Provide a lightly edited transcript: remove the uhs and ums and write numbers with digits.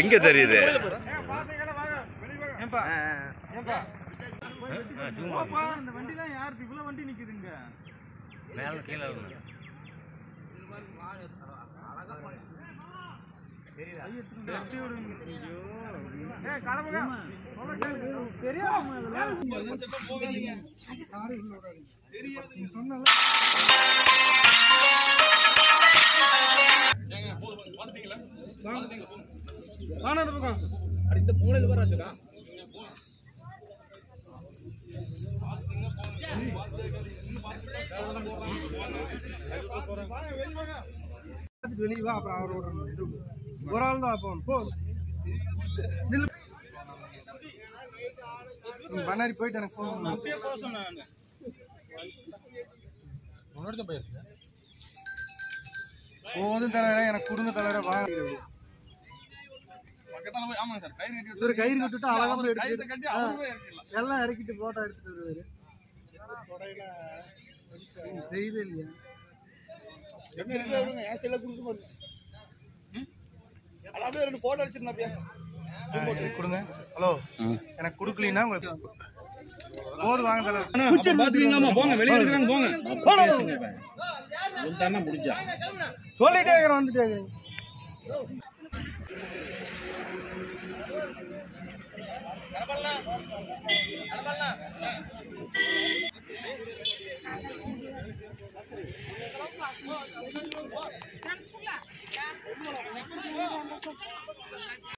எங்க தெரியுது? இந்த வண்டிலாம் யாரு இவ்வளவு வண்டி நிக்குதுங்க? மேல கீழே இந்த மூலையில வர சொல்றா வெளியே வா. அப்புறம் அவரோட ஒரு ஆள் தான் பண்ணாரி போயிட்டு எனக்கு போதும் தலைவர எனக்கு கொடுங்க தலைவர வா. கயிறு கட்டுட்டு அழகா எல்லாம் இறக்கிட்டு போட்டோ எடுத்துட்டு வருவாரு. செய்தே இல்லையா போட்டோ அடிச்சிருந்தா கொடுங்க. ஹலோ எனக்கு கொடுக்கலீங்கன்னா போது வாங்க தலைவர். போங்க வெளியே எடுக்கிறாங்க போங்க முடிஞ்சா சொல்லிட்டே இருக்கிறேன் வந்துட்டே.